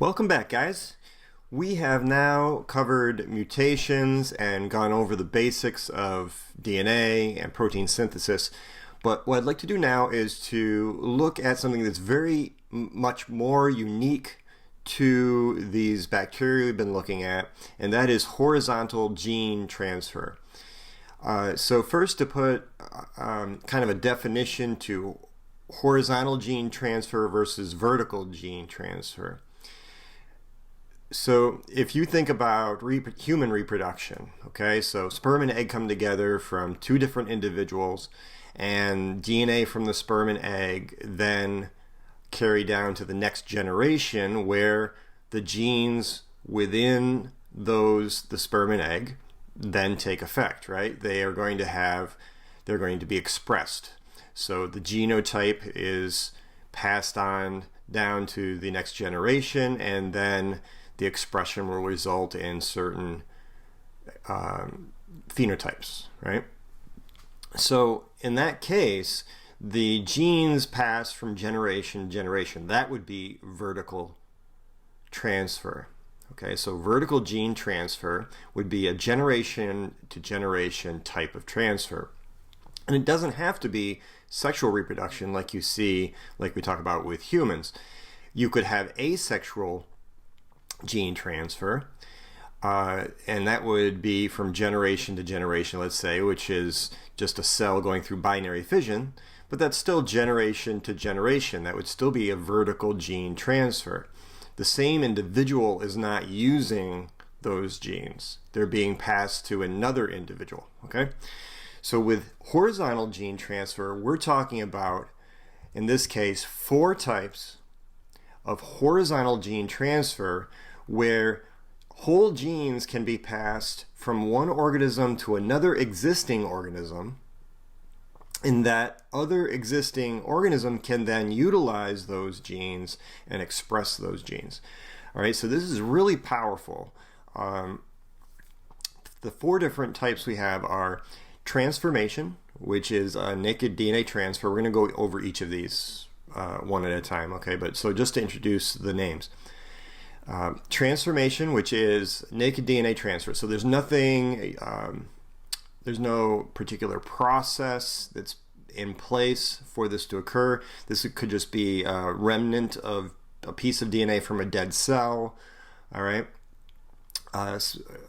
Welcome back, guys. We have now covered mutations and gone over the basics of DNA and protein synthesis. But what I'd like to do now is to look at something that's very much more unique to these bacteria we've been looking at, and that is horizontal gene transfer. So first, to put kind of a definition to horizontal gene transfer versus vertical gene transfer. So if you think about human reproduction, okay, so sperm and egg come together from two different individuals, and DNA from the sperm and egg then carry down to the next generation, where the genes within the sperm and egg then take effect, right? They're going to be expressed. So the genotype is passed on down to the next generation, and then the expression will result in certain phenotypes, right? So in that case, the genes pass from generation to generation. That would be vertical transfer. Okay, so vertical gene transfer would be a generation to generation type of transfer. And it doesn't have to be sexual reproduction like you see, like we talk about with humans. You could have asexual gene transfer, and that would be from generation to generation, let's say, which is just a cell going through binary fission, but that's still generation to generation. That would still be a vertical gene transfer. The same individual is not using those genes. They're being passed to another individual, okay? So with horizontal gene transfer, we're talking about, in this case, 4 types of horizontal gene transfer where whole genes can be passed from one organism to another existing organism, and that other existing organism can then utilize those genes and express those genes. All right, so this is really powerful. The 4 different types we have are transformation, which is a naked DNA transfer. We're going to go over each of these one at a time, okay? But so just to introduce the names. Transformation, which is naked DNA transfer. So there's nothing, there's no particular process that's in place for this to occur. This could just be a remnant of a piece of DNA from a dead cell, all right?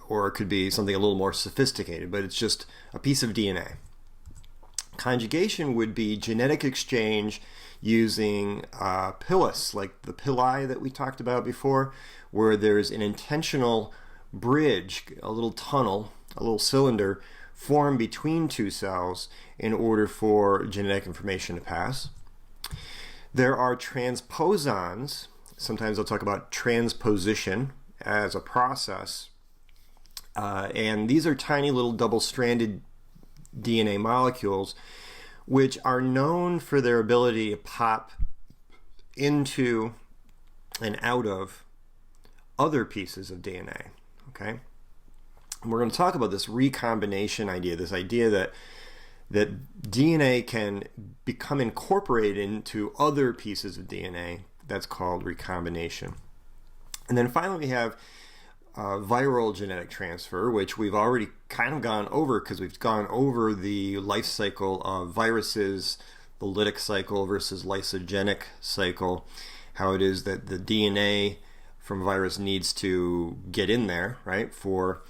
Or it could be something a little more sophisticated, but it's just a piece of DNA. Conjugation would be genetic exchange using pilus, like the pili that we talked about before, where there's an intentional bridge, a little tunnel, a little cylinder formed between 2 cells in order for genetic information to pass. There are transposons. Sometimes I'll talk about transposition as a process. And these are tiny little double-stranded DNA molecules which are known for their ability to pop into and out of other pieces of DNA, okay? And we're going to talk about this recombination idea, this idea that DNA can become incorporated into other pieces of DNA. That's called recombination. And then finally we have viral genetic transfer, which we've already kind of gone over because we've gone over the life cycle of viruses, the lytic cycle versus lysogenic cycle, how it is that the DNA from virus needs to get in there, right, for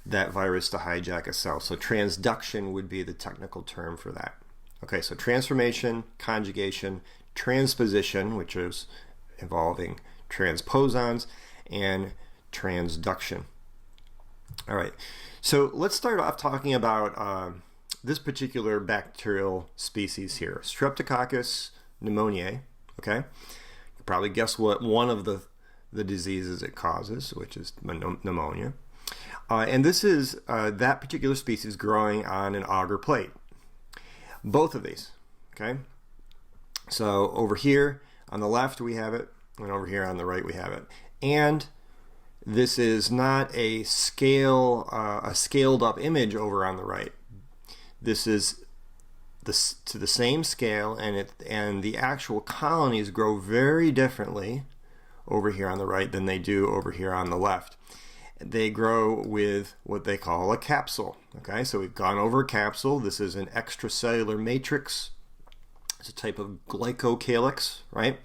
that virus to hijack a cell. So transduction would be the technical term for that. Okay, so transformation, conjugation, transposition, which is involving transposons, and transduction. All right, so let's start off talking about this particular bacterial species here, Streptococcus pneumoniae. Okay, you can probably guess what one of the diseases it causes, which is pneumonia. And this is that particular species growing on an agar plate. Both of these, okay? So over here on the left we have it, and over here on the right we have it. And this is not a scaled up image over on the right. This is to the same scale, and the actual colonies grow very differently over here on the right than they do over here on the left. They grow with what they call a capsule. Okay, so we've gone over a capsule. This is an extracellular matrix. It's a type of glycocalyx, right?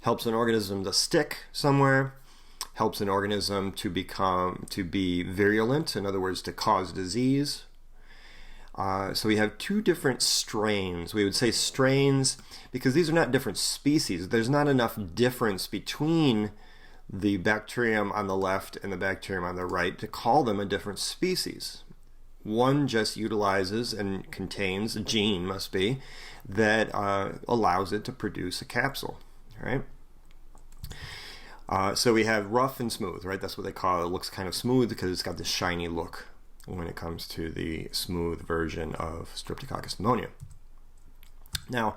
Helps an organism to stick somewhere, helps an organism to be virulent, in other words, to cause disease. So we have two different strains. We would say strains because these are not different species. There's not enough difference between the bacterium on the left and the bacterium on the right to call them a different species. One just utilizes and contains a gene, must be, that allows it to produce a capsule, right? So we have rough and smooth, right? That's what they call it. It looks kind of smooth because it's got this shiny look when it comes to the smooth version of Streptococcus pneumoniae. Now,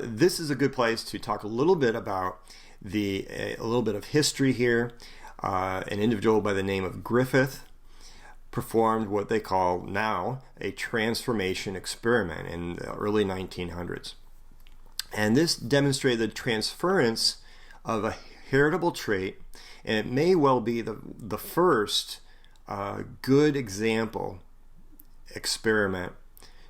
this is a good place to talk a little bit about a little bit of history here. An individual by the name of Griffith performed what they call now a transformation experiment in the early 1900s. And this demonstrated the transference of a heritable trait, and it may well be the first good example experiment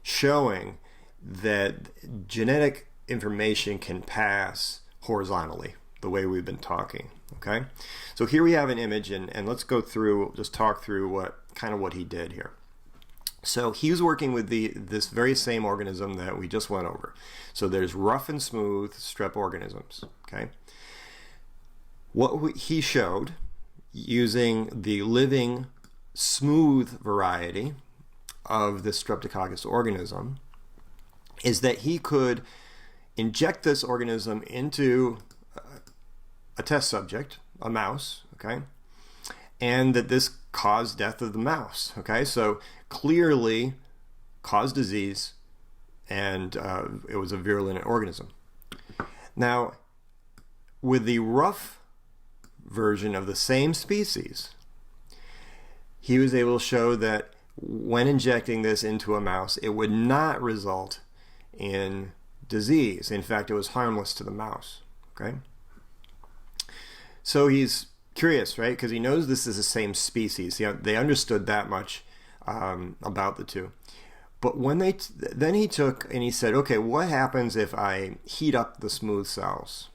showing that genetic information can pass horizontally the way we've been talking. Okay, so here we have an image, and let's go through, just talk through what he did here. So he was working with this very same organism that we just went over. So there's rough and smooth strep organisms. Okay, what he showed using the living smooth variety of this Streptococcus organism is that he could inject this organism into a test subject, a mouse, okay, and that this caused death of the mouse, okay, so clearly caused disease, and it was a virulent organism. Now, with the rough version of the same species, he was able to show that when injecting this into a mouse, it would not result in disease. In fact, it was harmless to the mouse, okay? So he's curious, right? Because he knows this is the same species. They understood that much about the two. But when then he took and he said, okay, what happens if I heat up the smooth cells?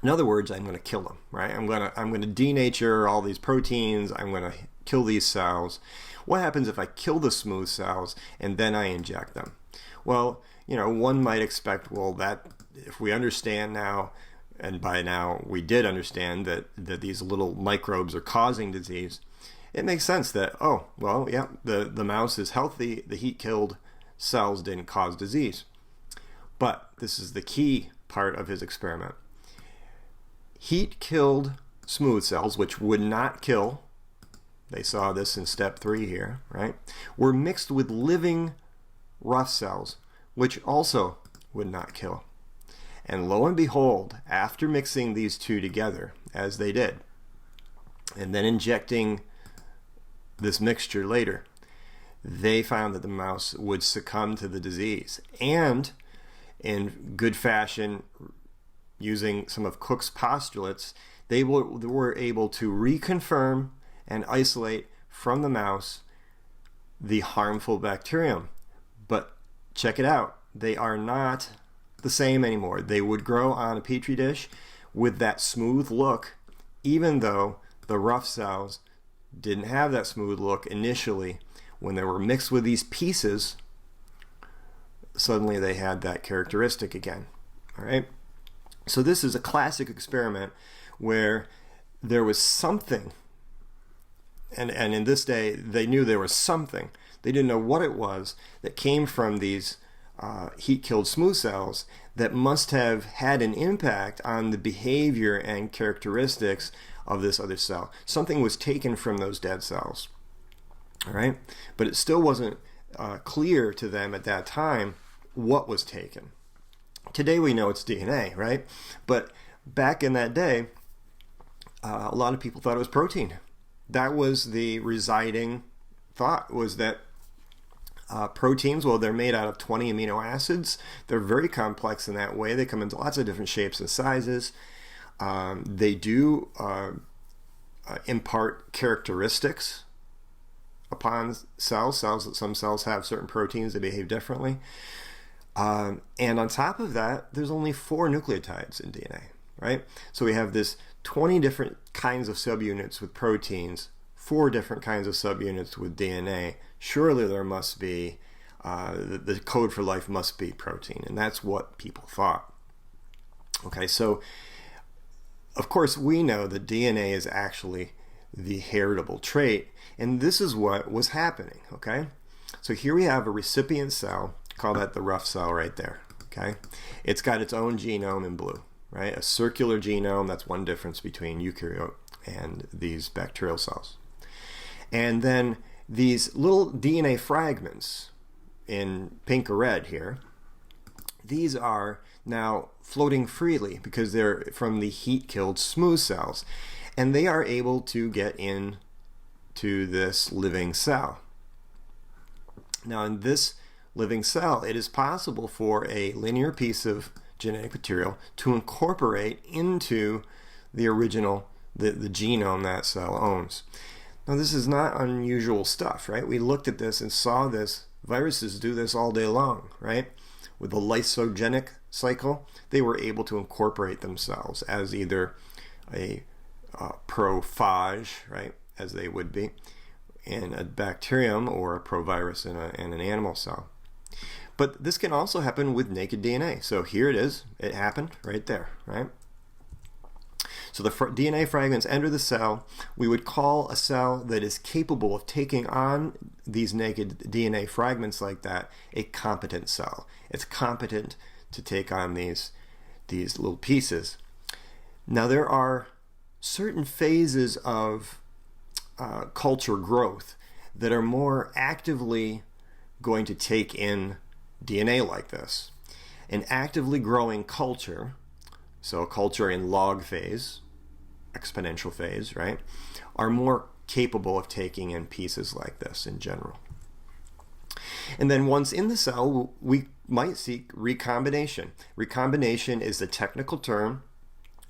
In other words, I'm going to kill them, right? I'm going to denature all these proteins. I'm going to kill these cells. What happens if I kill the smooth cells and then I inject them? Well, one might expect, well, that if we understand now, and by now we did understand that these little microbes are causing disease, it makes sense that, oh, well, yeah, the mouse is healthy, the heat-killed cells didn't cause disease. But this is the key part of his experiment. Heat-killed smooth cells, which would not kill, they saw this in step 3 here, right, were mixed with living rough cells, which also would not kill. And lo and behold, after mixing these two together, as they did, and then injecting this mixture later, they found that the mouse would succumb to the disease. And in good fashion, using some of Cook's postulates, they were able to reconfirm and isolate from the mouse the harmful bacterium. But check it out, they are not the same anymore. They would grow on a petri dish with that smooth look, even though the rough cells didn't have that smooth look initially. When they were mixed with these pieces, suddenly they had that characteristic again. All right. So this is a classic experiment where there was something, and in this day they knew there was something. They didn't know what it was that came from these heat-killed smooth cells that must have had an impact on the behavior and characteristics of this other cell. Something was taken from those dead cells, all right? But it still wasn't clear to them at that time what was taken. Today we know it's DNA, right? But back in that day, a lot of people thought it was protein. That was the residing thought, was that proteins, well, they're made out of 20 amino acids. They're very complex in that way. They come in lots of different shapes and sizes. They do impart characteristics upon cells. Some cells have certain proteins that behave differently. And on top of that, there's only 4 nucleotides in DNA, right? So we have this 20 different kinds of subunits with proteins, 4 different kinds of subunits with DNA. Surely there must be, the code for life must be protein, and that's what people thought. Okay, so of course we know that DNA is actually the heritable trait, and this is what was happening, okay? So here we have a recipient cell, call that the rough cell right there, okay? It's got its own genome in blue, right? A circular genome, that's one difference between eukaryote and these bacterial cells. And then these little DNA fragments in pink or red here, these are now floating freely because they're from the heat-killed smooth cells, and they are able to get into this living cell. Now in this living cell, it is possible for a linear piece of genetic material to incorporate into the original, the genome that cell owns. Now this is not unusual stuff, right? We looked at this and saw this. Viruses do this all day long, right? With the lysogenic cycle, they were able to incorporate themselves as either a prophage, right, as they would be, in a bacterium, or a provirus in an animal cell. But this can also happen with naked DNA. So here it is. It happened right there, right? So the DNA fragments enter the cell. We would call a cell that is capable of taking on these naked DNA fragments like that a competent cell. It's competent to take on these little pieces. Now there are certain phases of culture growth that are more actively going to take in DNA like this. An actively growing culture, so a culture in log phase, exponential phase, right, are more capable of taking in pieces like this in general. And then once in the cell, we might seek recombination. Recombination is the technical term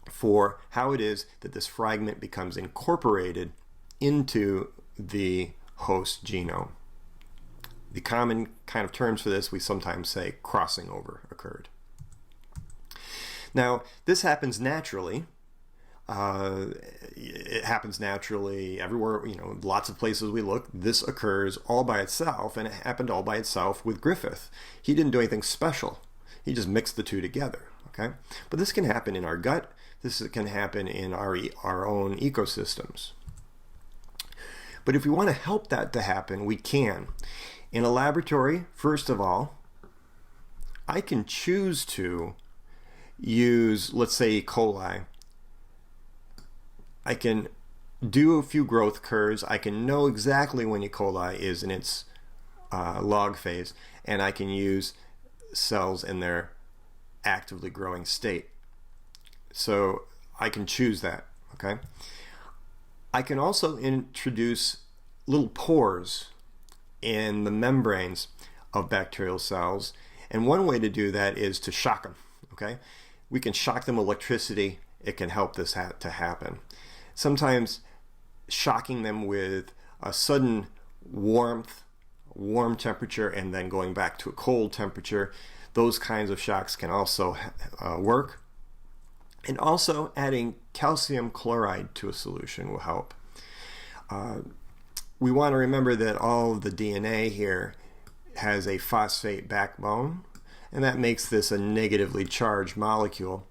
for how it is that this fragment becomes incorporated into the host genome. The common kind of terms for this, we sometimes say crossing over occurred. Now, this happens naturally. It happens naturally everywhere, lots of places we look. This occurs all by itself, and it happened all by itself with Griffith. He didn't do anything special. He just mixed the two together, okay? But this can happen in our gut. This can happen in our own ecosystems. But if we want to help that to happen, we can. In a laboratory, first of all, I can choose to use, let's say, E. coli. I can do a few growth curves. I can know exactly when E. coli is in its log phase, and I can use cells in their actively growing state. So I can choose that, okay? I can also introduce little pores in the membranes of bacterial cells, and one way to do that is to shock them, okay? We can shock them with electricity. It can help this to happen. Sometimes shocking them with a sudden warm temperature and then going back to a cold temperature, those kinds of shocks can also work. And also adding calcium chloride to a solution will help. We want to remember that all of the DNA here has a phosphate backbone, and that makes this a negatively charged molecule.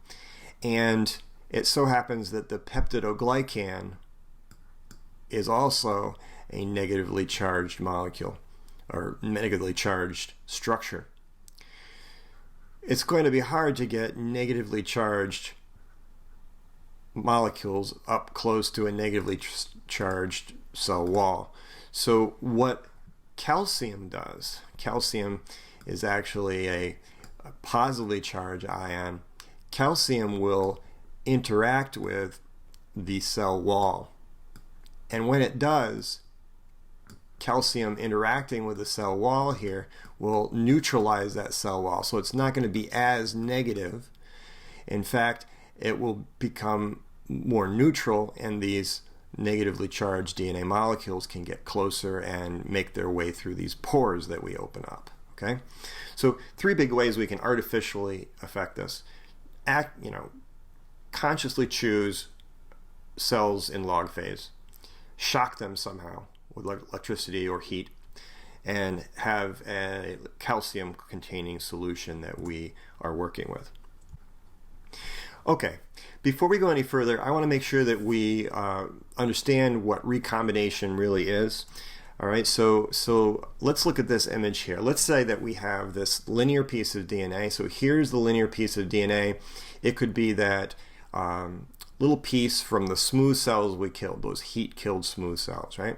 And it so happens that the peptidoglycan is also a negatively charged molecule, or negatively charged structure. It's going to be hard to get negatively charged molecules up close to a negatively charged cell wall. So what calcium does, calcium is actually a positively charged ion. Calcium will interact with the cell wall. And when it does, calcium interacting with the cell wall here will neutralize that cell wall. So it's not going to be as negative. In fact, it will become more neutral, and these negatively charged DNA molecules can get closer and make their way through these pores that we open up. Okay, so 3 big ways we can artificially affect this. Consciously choose cells in log phase, shock them somehow with electricity or heat, and have a calcium-containing solution that we are working with. Okay, before we go any further, I want to make sure that we understand what recombination really is. All right, so let's look at this image here. Let's say that we have this linear piece of DNA. So here's the linear piece of DNA. It could be that little piece from the smooth cells we killed, those heat-killed smooth cells, right?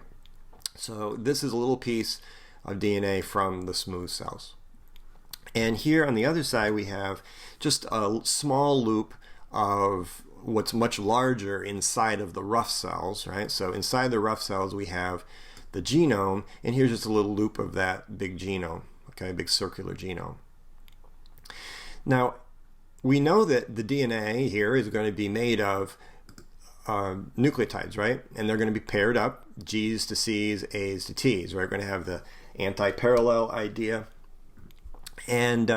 So this is a little piece of DNA from the smooth cells. And here on the other side, we have just a small loop of what's much larger inside of the rough cells, right? So inside the rough cells, we have the genome, and here's just a little loop of that big genome, okay, big circular genome. Now, we know that the DNA here is going to be made of nucleotides, right? And they're going to be paired up, G's to C's, A's to T's, right? We're going to have the anti-parallel idea. And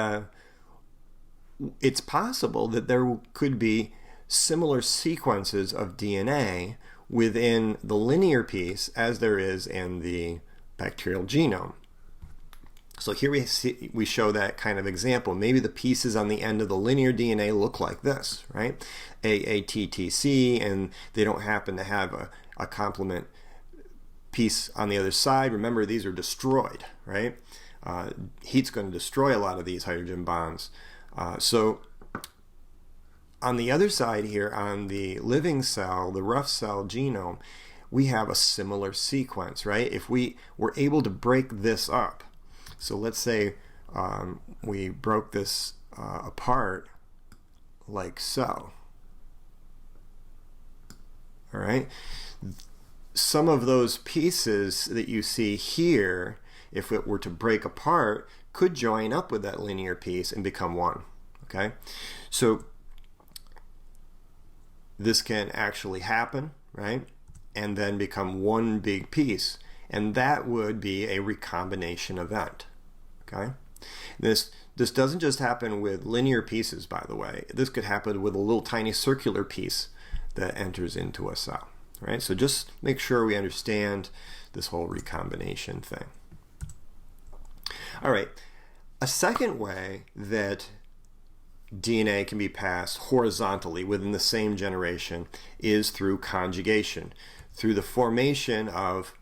it's possible that there could be similar sequences of DNA within the linear piece as there is in the bacterial genome. So here we show that kind of example. Maybe the pieces on the end of the linear DNA look like this, right? AATTC, and they don't happen to have a complement piece on the other side. Remember, these are destroyed, right? Heat's going to destroy a lot of these hydrogen bonds. So on the other side here, on the living cell, the rough cell genome, we have a similar sequence, right? If we were able to break this up, so let's say we broke this apart like so, all right? Some of those pieces that you see here, if it were to break apart, could join up with that linear piece and become one, okay? So this can actually happen, right? And then become one big piece. And that would be a recombination event, okay? This doesn't just happen with linear pieces, by the way. This could happen with a little tiny circular piece that enters into a cell, right? So just make sure we understand this whole recombination thing. All right, a second way that DNA can be passed horizontally within the same generation is through conjugation, through the formation of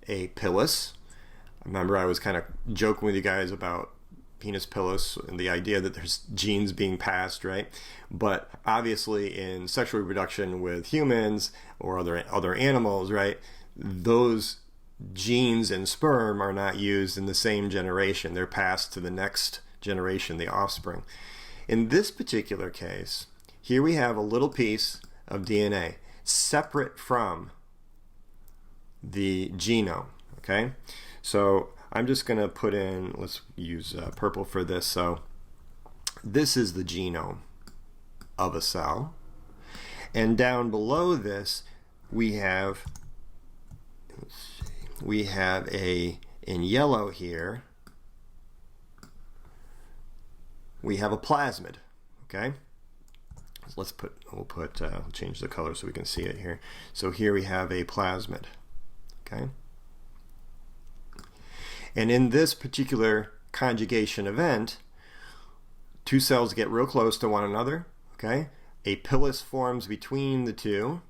a pilus. Remember, I was kind of joking with you guys about penis pilus and the idea that there's genes being passed, right? But obviously in sexual reproduction with humans or other animals, right, those genes in sperm are not used in the same generation. They're passed to the next generation, the offspring. In this particular case, here we have a little piece of DNA separate from the genome, okay? So I'm just going to put in, let's use purple for this. So this is the genome of a cell. And down below this, we have, in yellow here, we have a plasmid, okay? So we'll change the color so we can see it here. So here we have a plasmid, okay? And in this particular conjugation event, two cells get real close to one another, okay? A pilus forms between the two.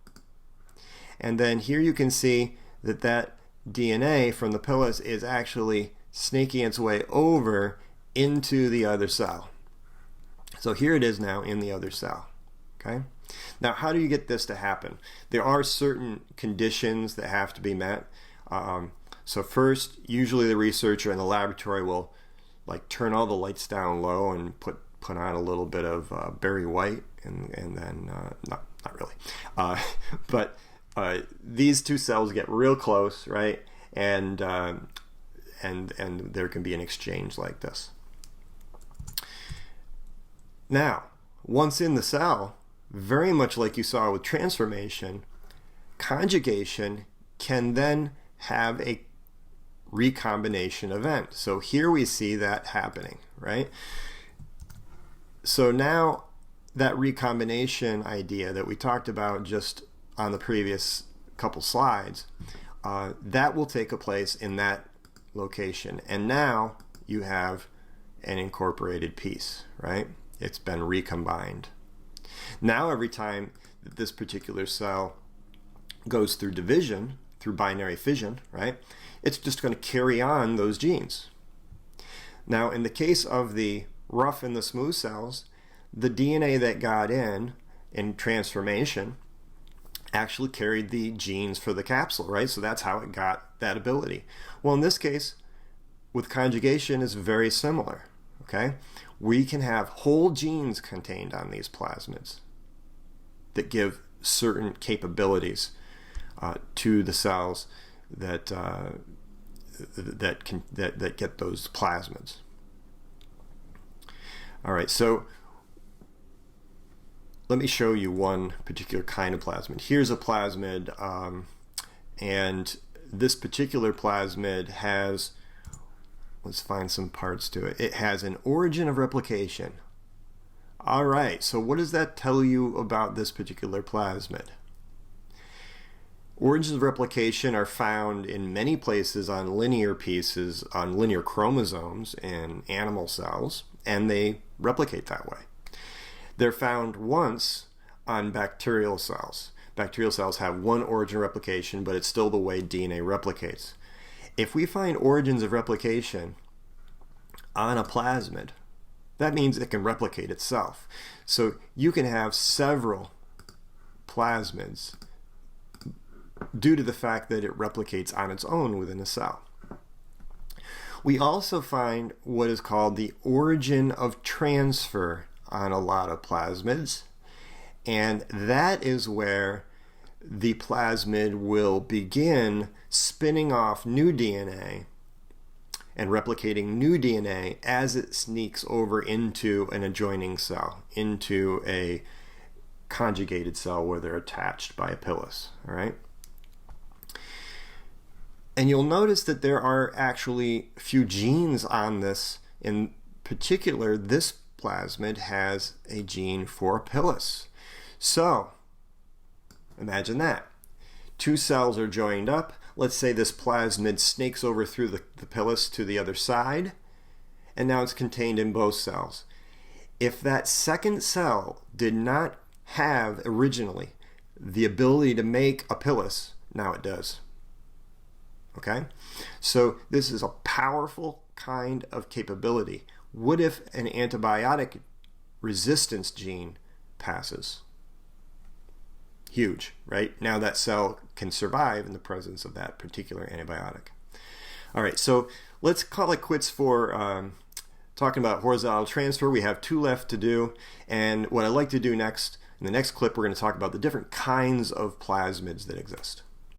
And then here you can see that DNA from the pilus is actually snaking its way over into the other cell. So here it is now in the other cell, okay? Now, how do you get this to happen? There are certain conditions that have to be met. So first, usually the researcher in the laboratory will turn all the lights down low and put on a little bit of berry white, and then not really, but these two cells get real close, right? And there can be an exchange like this. Now, once in the cell, very much like you saw with transformation, conjugation can then have a recombination event. So here we see that happening, right? So now that recombination idea that we talked about just on the previous couple slides, that will take a place in that location. And now you have an incorporated piece, right? It's been recombined. Now every time that this particular cell goes through division, through binary fission, right, it's just going to carry on those genes. Now in the case of the rough and the smooth cells, the DNA that got in transformation actually carried the genes for the capsule, right? So that's how it got that ability. Well, in this case, with conjugation, it's very similar, okay? We can have whole genes contained on these plasmids that give certain capabilities to the cells that get those plasmids. All right, so let me show you one particular kind of plasmid. Here's a plasmid, and this particular plasmid has, let's find some parts to it. It has an origin of replication. All right, so what does that tell you about this particular plasmid? Origins of replication are found in many places on linear pieces, on linear chromosomes in animal cells, and they replicate that way. They're found once on bacterial cells. Bacterial cells have one origin of replication, but it's still the way DNA replicates. If we find origins of replication on a plasmid, that means it can replicate itself. So you can have several plasmids due to the fact that it replicates on its own within a cell. We also find what is called the origin of transfer on a lot of plasmids, and that is where the plasmid will begin spinning off new DNA and replicating new DNA as it sneaks over into an adjoining cell, into a conjugated cell where they're attached by a pilus, all right? And you'll notice that there are actually few genes on this. In particular, this plasmid has a gene for pilus. So, imagine that. Two cells are joined up. Let's say this plasmid snakes over through the pilus to the other side, and now it's contained in both cells. If that second cell did not have originally the ability to make a pilus, now it does. Okay? So this is a powerful kind of capability. What if an antibiotic resistance gene passes? Huge, right? Now that cell can survive in the presence of that particular antibiotic. All right, so let's call it quits for talking about horizontal transfer. We have two left to do, and what I'd like to do next, in the next clip, we're going to talk about the different kinds of plasmids that exist.